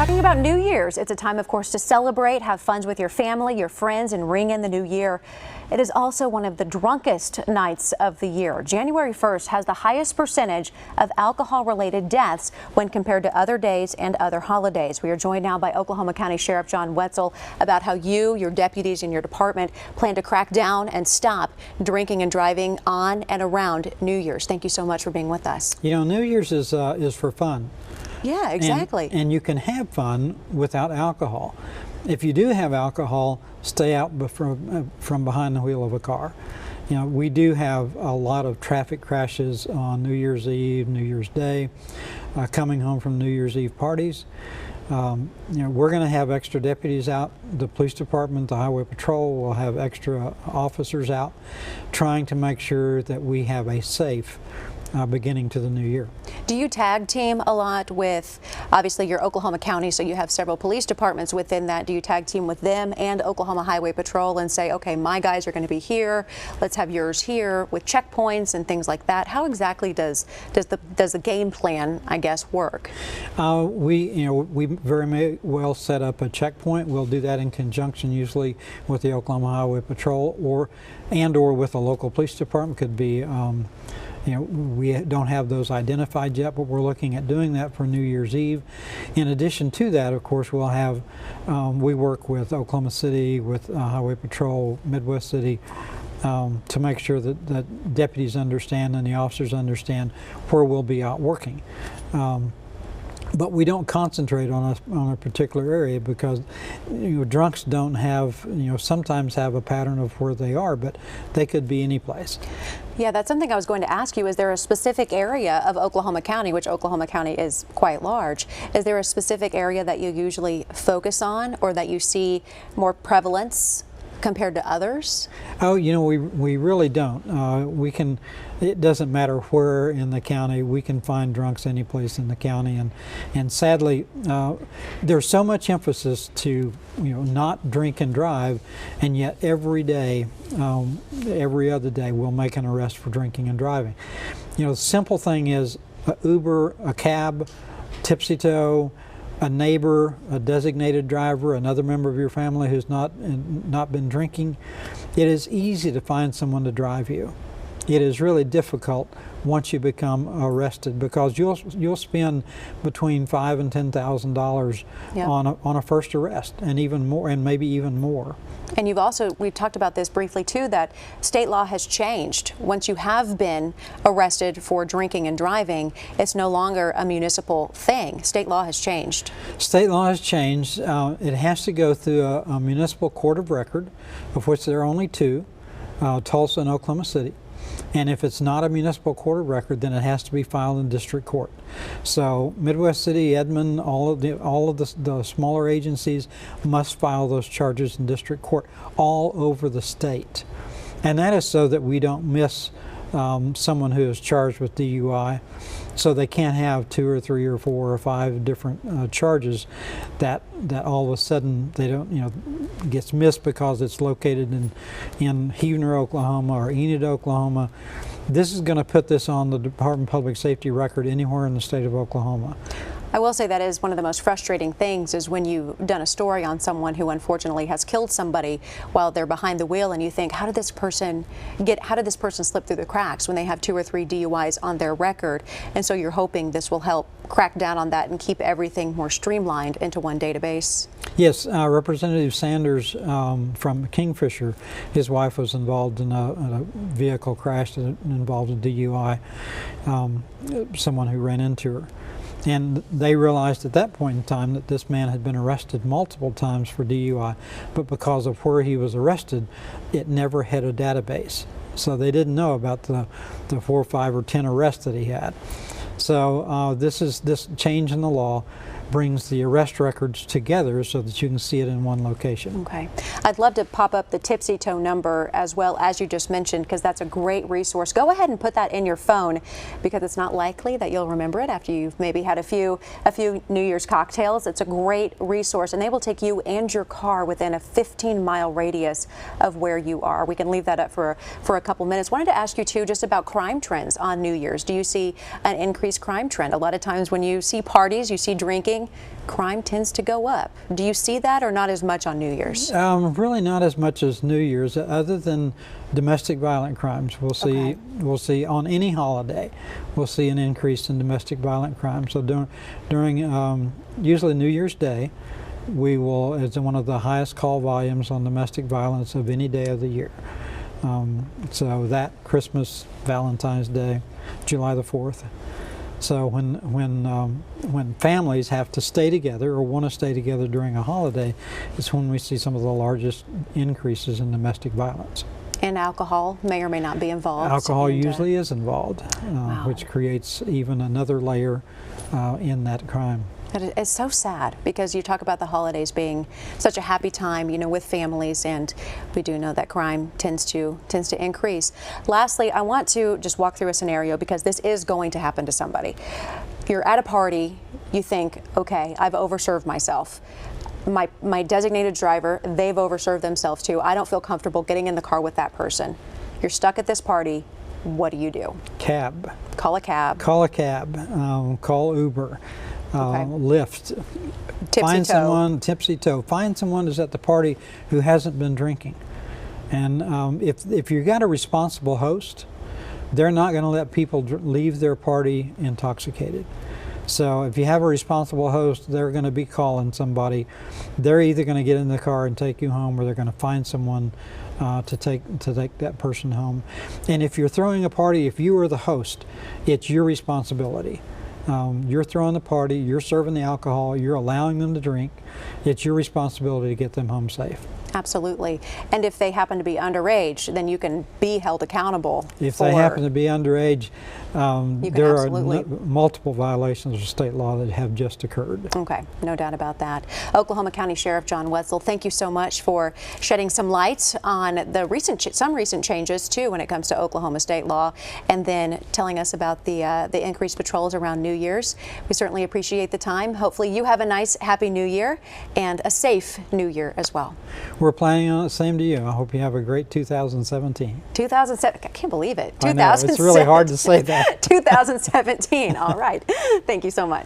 Talking about New Year's, it's a time, of course, to celebrate, have fun with your family, your friends, and ring in the new year. It is also one of the drunkest nights of the year. January 1st has the highest percentage of alcohol-related deaths when compared to other days and other holidays. We are joined now by Oklahoma County Sheriff John Wetzel about how you, your deputies, and your department plan to crack down and stop drinking and driving on and around New Year's. Thank you so much for being with us. You know, New Year's is for fun. Yeah, exactly. And you can have fun without alcohol. If you do have alcohol, stay out from behind the wheel of a car. You know, we do have a lot of traffic crashes on New Year's Eve, New Year's Day, coming home from New Year's Eve parties. You know, we're going to have extra deputies out. The police department, the highway patrol will have extra officers out trying to make sure that we have a safe beginning to the new year. Do you tag team a lot with, obviously you're Oklahoma County, so you have several police departments within that. Do you tag team with them and Oklahoma Highway Patrol and say, okay, my guys are going to be here, let's have yours here, with checkpoints and things like that? How exactly does the game plan, I guess, work? We very well set up a checkpoint. We'll do that in conjunction usually with the Oklahoma Highway Patrol or with a local police department. Could be you know, we don't have those identified yet, but we're looking at doing that for New Year's Eve. In addition to that, of course, we'll have, we work with Oklahoma City, with Highway Patrol, Midwest City, to make sure that deputies understand and the officers understand where we'll be out working. But we don't concentrate on a particular area because, you know, drunks don't have, you know, sometimes have a pattern of where they are, but they could be any place. Yeah, that's something I was going to ask you. Is there a specific area of Oklahoma County, which Oklahoma County is quite large, is there a specific area that you usually focus on or that you see more prevalence compared to others? Oh, you know, we really don't. It doesn't matter where in the county, we can find drunks any place in the county, and sadly, there's so much emphasis to, you know, not drink and drive, and yet every day, every other day, we'll make an arrest for drinking and driving. You know, the simple thing is a Uber, a cab, tipsy tow, a neighbor, a designated driver, another member of your family who's not been drinking. It is easy to find someone to drive you. It is really difficult once you become arrested because you'll spend between $5,000 and $10,000 on a first arrest, and even more, and maybe even more. And we've talked about this briefly too, that state law has changed. Once you have been arrested for drinking and driving, it's no longer a municipal thing. State law has changed. State law has changed. It has to go through a municipal court of record, of which there are only two, Tulsa and Oklahoma City. And if it's not a municipal court of record, then it has to be filed in district court. So Midwest City, Edmond, all of the smaller agencies must file those charges in district court all over the state. And that is so that we don't miss someone who is charged with DUI. So they can't have 2 or 3 or 4 or 5 different charges that all of a sudden they don't, you know, gets missed because it's located in Heavener, Oklahoma or Enid, Oklahoma. This is going to put this on the Department of Public Safety record anywhere in the state of Oklahoma. I will say that is one of the most frustrating things is when you've done a story on someone who unfortunately has killed somebody while they're behind the wheel and you think, how did this person slip through the cracks when they have 2 or 3 DUIs on their record? And so you're hoping this will help crack down on that and keep everything more streamlined into one database. Yes, Representative Sanders from Kingfisher, his wife was involved in a vehicle crash that involved a DUI, someone who ran into her. And they realized at that point in time that this man had been arrested multiple times for DUI, but because of where he was arrested, it never had a database. So they didn't know about the 4, 5, or 10 arrests that he had. So this change in the law brings the arrest records together so that you can see it in one location. Okay. I'd love to pop up the Tipsy Tow number as well as you just mentioned, because that's a great resource. Go ahead and put that in your phone because it's not likely that you'll remember it after you've maybe had a few New Year's cocktails. It's a great resource and they will take you and your car within a 15-mile radius of where you are. We can leave that up for a couple minutes. Wanted to ask you too just about crime trends on New Year's. Do you see an increased crime trend? A lot of times when you see parties, you see drinking, Thanksgiving, crime tends to go up. Do you see that, or not as much on New Year's? Really not as much as New Year's, other than domestic violent crimes. We'll see on any holiday, we'll see an increase in domestic violent crime. So during usually New Year's Day, we will, it's one of the highest call volumes on domestic violence of any day of the year. So that, Christmas, Valentine's Day, July the 4th. So when families have to stay together or want to stay together during a holiday, is when we see some of the largest increases in domestic violence. And alcohol may or may not be involved. Alcohol usually is involved, which creates even another layer in that crime. But it's so sad, because you talk about the holidays being such a happy time, you know, with families, and we do know that crime tends to increase. Lastly, I want to just walk through a scenario, because this is going to happen to somebody. You're at a party, you think, okay, I've overserved myself. My designated driver, they've overserved themselves too. I don't feel comfortable getting in the car with that person. You're stuck at this party. What do? Cab. Call a cab. Call a cab. Call Uber. Lyft. Find someone, tipsy toe. Find someone who's at the party who hasn't been drinking. And if you've got a responsible host, they're not going to let people leave their party intoxicated. So if you have a responsible host, they're going to be calling somebody. They're either going to get in the car and take you home, or they're going to find someone to take that person home. And if you're throwing a party, if you are the host, it's your responsibility. You're throwing the party, you're serving the alcohol, you're allowing them to drink. It's your responsibility to get them home safe. Absolutely. And if they happen to be underage, then you can be held accountable. If they happen to be underage, there are multiple violations of state law that have just occurred. Okay, no doubt about that. Oklahoma County Sheriff John Wetzel, thank you so much for shedding some light on the some recent changes too when it comes to Oklahoma state law, and then telling us about the increased patrols around New Year's. We certainly appreciate the time. Hopefully you have a nice, happy New Year and a safe New Year as well. We're planning on it. Same to you. I hope you have a great 2017. 2007. I can't believe it. I know, it's really hard to say that. 2017. All right. Thank you so much.